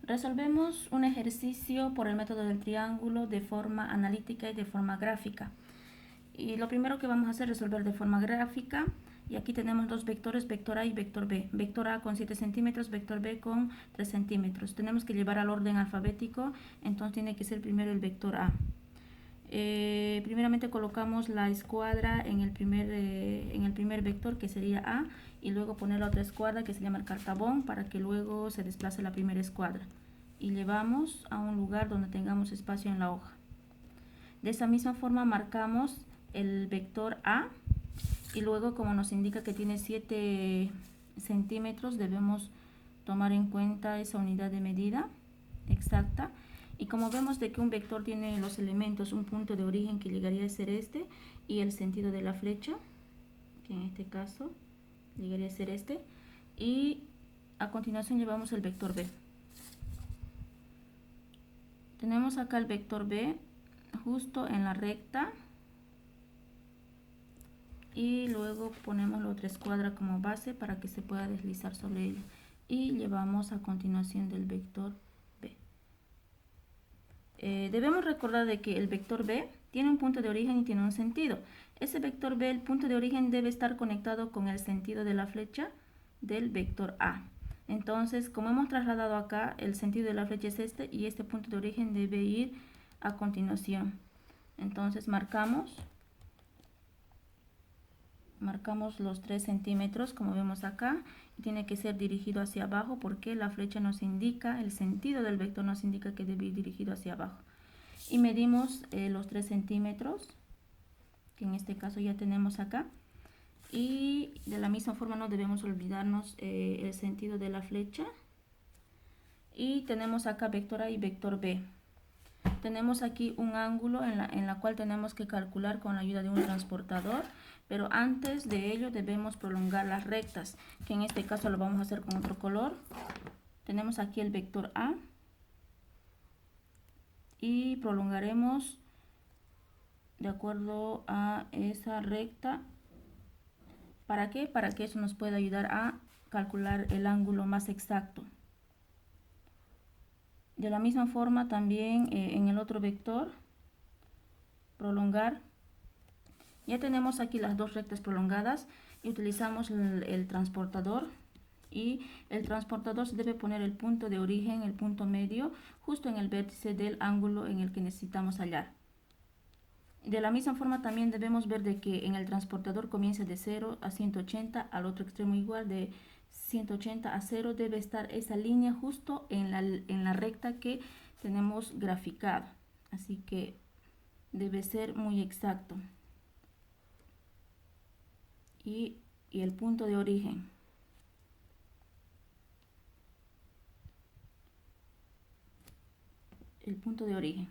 Resolvemos un ejercicio por el método del triángulo de forma analítica y de forma gráfica. Y lo primero que vamos a hacer es resolver de forma gráfica. Y aquí tenemos dos vectores, vector A y vector B. Vector A con 7 centímetros, vector B con 3 centímetros. Tenemos que llevar al orden alfabético, entonces tiene que ser primero el vector A. Primeramente colocamos la escuadra en el primer vector, que sería A, y luego poner la otra escuadra que se llama el cartabón para que luego se desplace la primera escuadra. Y llevamos a un lugar donde tengamos espacio en la hoja. De esa misma forma marcamos el vector A y luego, como nos indica que tiene 7 centímetros, debemos tomar en cuenta esa unidad de medida exacta. Y como vemos de que un vector tiene los elementos, un punto de origen que llegaría a ser este, y el sentido de la flecha, que en este caso llegaría a ser este, y a continuación llevamos el vector B. Tenemos acá el vector B justo en la recta, y luego ponemos la otra escuadra como base para que se pueda deslizar sobre ella, y llevamos a continuación del vector B. Debemos recordar de que el vector B tiene un punto de origen y tiene un sentido. Ese vector B, el punto de origen debe estar conectado con el sentido de la flecha del vector A. Entonces, como hemos trasladado acá, el sentido de la flecha es este y este punto de origen debe ir a continuación. Entonces marcamos los 3 centímetros como vemos acá, y tiene que ser dirigido hacia abajo porque la flecha nos indica, el sentido del vector nos indica que debe ir dirigido hacia abajo. Y medimos los 3 centímetros, que en este caso ya tenemos acá. Y de la misma forma no debemos olvidarnos el sentido de la flecha. Y tenemos acá vector A y vector B. Tenemos aquí un ángulo en la cual tenemos que calcular con la ayuda de un transportador, pero antes de ello debemos prolongar las rectas, que en este caso lo vamos a hacer con otro color. Tenemos aquí el vector A y prolongaremos de acuerdo a esa recta. ¿Para qué? Para que eso nos pueda ayudar a calcular el ángulo más exacto. De la misma forma también en el otro vector, prolongar. Ya tenemos aquí las dos rectas prolongadas y utilizamos el transportador. Y el transportador se debe poner el punto de origen, el punto medio, justo en el vértice del ángulo en el que necesitamos hallar. De la misma forma también debemos ver de que en el transportador comienza de 0 a 180, al otro extremo igual de 180 a 0 debe estar esa línea justo en la recta que tenemos graficado. Así que debe ser muy exacto. Y el punto de origen. El punto de origen.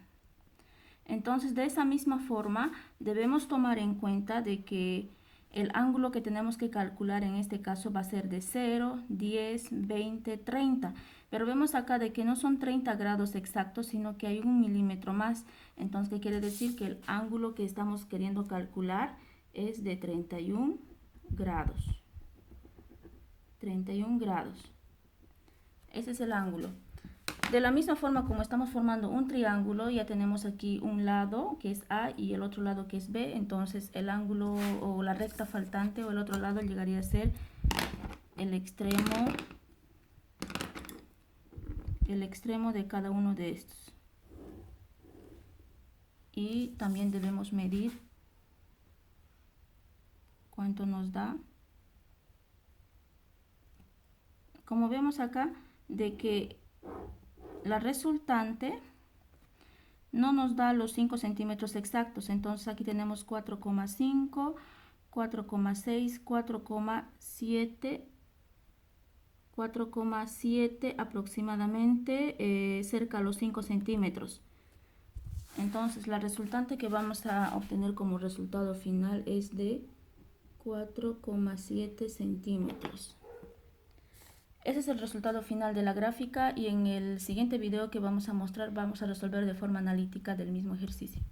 Entonces, de esa misma forma, debemos tomar en cuenta de que el ángulo que tenemos que calcular en este caso va a ser de 0, 10, 20, 30. Pero vemos acá de que no son 30 grados exactos, sino que hay 1 milímetro más. Entonces, ¿qué quiere decir? Que el ángulo que estamos queriendo calcular es de 31 grados. 31 grados. Ese es el ángulo. De la misma forma, como estamos formando un triángulo, ya tenemos aquí un lado que es A y el otro lado que es B. Entonces el ángulo o la recta faltante o el otro lado llegaría a ser el extremo de cada uno de estos. Y también debemos medir cuánto nos da. Como vemos acá, de que la resultante no nos da los 5 centímetros exactos. Entonces aquí tenemos 4,5, 4,6, 4,7 aproximadamente, cerca a los 5 centímetros. Entonces la resultante que vamos a obtener como resultado final es de 4,7 centímetros. Ese es el resultado final de la gráfica, y en el siguiente video que vamos a mostrar vamos a resolver de forma analítica del mismo ejercicio.